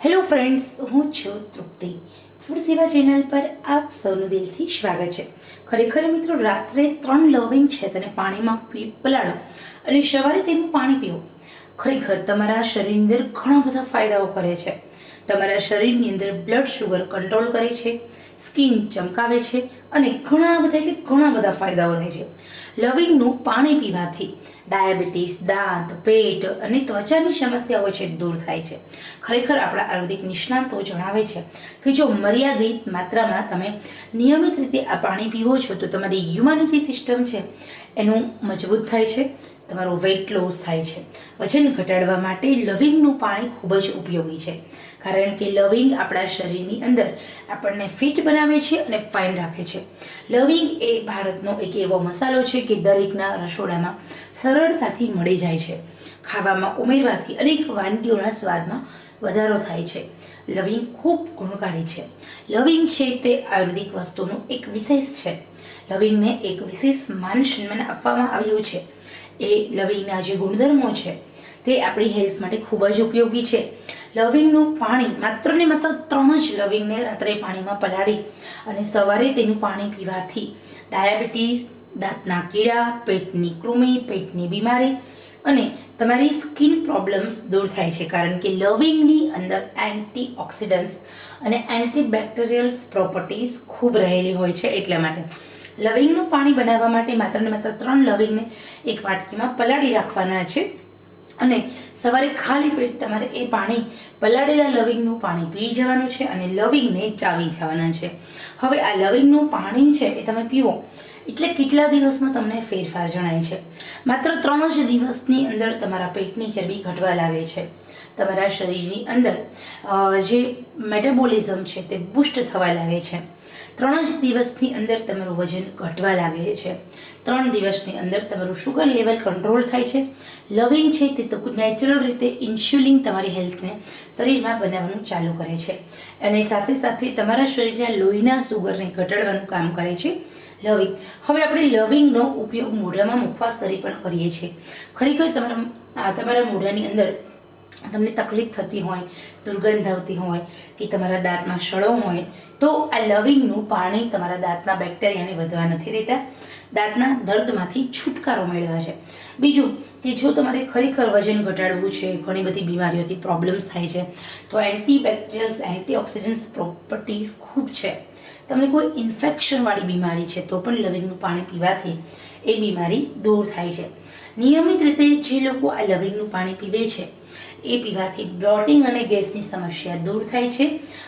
Hello friends, હું છું તૃપ્તિ. Food સેવા ચેનલ પર આપ સૌનું દિલથી સ્વાગત છે. ખરેખર મિત્રો, રાત્રે 3 લવિંગ છે તેને પાણીમાં પલાળો અને સવારે તેનું પાણી પીવો. ખરેખર તમારા શરીરની અંદર ઘણા બધા ફાયદાઓ કરે છે. તમારા શરીરની અંદર બ્લડ શુગર કંટ્રોલ કરે છે, સ્કિન ચમકાવે છે અને ઘણા બધા ફાયદાઓ થાય છે. લવિંગનું પાણી પીવાથી ડાયાબિટીસ, દાંત, પેટ અને ત્વચાની સમસ્યાઓ છે દૂર થાય છે. ખરેખર આપણા આયુર્વેદિક નિષ્ણાતો જણાવે છે કે જો મર્યાદિત માત્રામાં તમે નિયમિત રીતે આ પાણી પીવો છો તો તમારી હ્યુમનિટી સિસ્ટમ છે એનું મજબૂત થાય છે, તમારો વેઇટ લોસ થાય છે. વજન ઘટાડવા માટે લવિંગનું પાણી ખૂબ જ ઉપયોગી છે, કારણ કે લવિંગ આપણા શરીરની અંદર આપણને ફિટ બનાવે છે અને ફાઇન રાખે છે. લવિંગ એ ભારતનો એક એવો મસાલો છે કે દરેકના રસોડામાં સરળતાથી મળી જાય છે. ખાવામાં ઉમેરવાથી અનેક વાનગીઓના સ્વાદમાં વધારો થાય છે. લવિંગ ખૂબ ગુણકારી છે. લવિંગ છે તે આયુર્વેદિક વસ્તુનું એક વિશેષ છે. લવિંગને એક વિશેષ માન સન્માન આપવામાં આવ્યું છે. એ લવિંગના જે ગુણધર્મો છે તે આપણી હેલ્થ માટે ખૂબ જ ઉપયોગી છે. લવિંગનું પાણી માત્ર ને માત્ર 3 જ લવિંગને રાત્રે પાણીમાં પલાળી અને સવારે તેનું પાણી પીવાથી ડાયાબિટીસ, દાંતના કીડા, પેટની કૃમિ, પેટની બીમારી અને તમારી સ્કિન પ્રોબ્લેમ્સ દૂર થાય છે, કારણ કે લવિંગની અંદર એન્ટીઓક્સિડન્ટ્સ અને એન્ટીબેક્ટેરિયલ પ્રોપર્ટીઝ ખૂબ રહેલી હોય છે. એટલા માટે લવિંગનું પાણી બનાવવા માટે માત્ર ને માત્ર 3 લવિંગને એક વાટકીમાં પલાળી રાખવાના છે અને સવારે ખાલી પેટ તમારે એ પાણી, પલાળેલા લવિંગનું પાણી પી જવાનું છે અને લવિંગને ચાવી જવાના છે. હવે આ લવિંગનું પાણી છે એ તમે પીવો એટલે કેટલા દિવસમાં તમને ફેરફાર જણાય છે. માત્ર 3 જ દિવસની અંદર તમારા પેટની ચરબી ઘટવા લાગે છે. તમારા શરીરની અંદર જે મેટાબોલિઝમ છે તે બુસ્ટ થવા લાગે છે. 3 જ દિવસની અંદર તમારું વજન ઘટવા લાગે છે. 3 દિવસની અંદર તમારું શુગર લેવલ કંટ્રોલ થાય છે. લવિંગ છે તે તો નેચરલ રીતે ઇન્સ્યુલિન તમારી હેલ્થને શરીરમાં બનાવવાનું ચાલુ કરે છે અને સાથે સાથે તમારા શરીરના લોહીના શુગરને ઘટાડવાનું કામ કરે છે લવિંગ. હવે આપણે લવિંગનો ઉપયોગ મોઢામાં મુખવા સ્તરે પણ કરીએ છીએ. ખરેખર તમારા મોઢાની અંદર તમને તકલીફ થતી હોય, દુર્ગંધ આવતી હોય કે તમારા દાંતમાં સડો હોય તો આ લવિંગનું પાણી તમારા દાંતના બેક્ટેરિયાને વધવા નથી દેતા. દાંતના દર્દમાંથી છુટકારો મેળવે છે. બીજું કે જો તમારે ખરેખર વજન ઘટાડવું છે, ઘણી બધી બીમારીઓથી પ્રોબ્લેમ્સ થાય છે, તો એન્ટીબેક્ટેરિયલ્સ, એન્ટીઓક્સિડન્ટ્સ પ્રોપર્ટીઝ ખૂબ છે. તમને કોઈ ઇન્ફેક્શનવાળી બીમારી છે તો પણ લવિંગનું પાણી પીવાથી એ બીમારી દૂર થાય છે. નિયમિત રીતે જે લોકો આ લવિંગનું પાણી પીવે છે એ પીવાથી બ્લોટિંગ અને ગેસની સમસ્યા દૂર થાય છે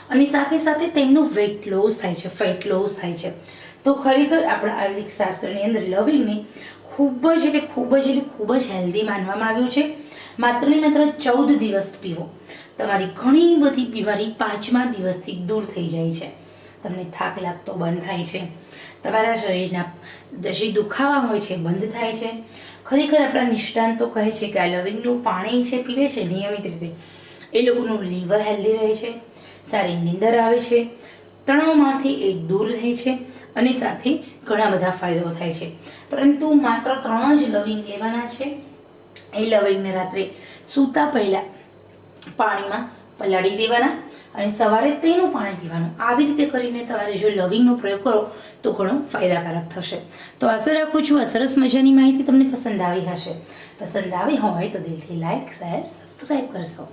અને સાથે સાથે તેમનું વેઇટ લોસ થાય છે, ફેટ લોસ થાય છે. તો ખરેખર આપણા આયુર્વેદિક શાસ્ત્રની અંદર લવિંગને ખૂબ જ હેલ્ધી માનવામાં આવ્યું છે. માત્ર ને માત્ર 14 દિવસ પીવો, તમારી ઘણી બધી બીમારી 5મા દિવસથી દૂર થઈ જાય છે. તમને થાક લાગતો બંધ થાય છે, તમારા શરીરના જે દુખાવા હોય છે બંધ થાય છે. ખરેખર આપણા નિષ્ણાંતો કહે છે કે આ લવિંગનું પાણી છે પીવે છે નિયમિત રીતે, એ લોકોનું લીવર હેલ્ધી રહે છે, સારી નીંદર આવે છે, તણાવમાંથી એ દૂર રહે છે અને સાથે ઘણા બધા ફાયદાઓ થાય છે. પરંતુ માત્ર 3 જ લવિંગ લેવાના છે. એ લવિંગને રાત્રે સૂતા પહેલાં પાણીમાં પલાળી દેવાના અને સવારે તેનું પાણી પીવાનું. આવી રીતે કરીને તમારે જો લવિંગનો પ્રયોગ કરો તો ઘણો ફાયદાકારક થશે. તો આશા રાખું છું આ સરસ મજાની માહિતી તમને પસંદ આવી હશે. પસંદ આવી હોય તો દિલથી લાઈક, શેર, સબસ્ક્રાઈબ કરશો.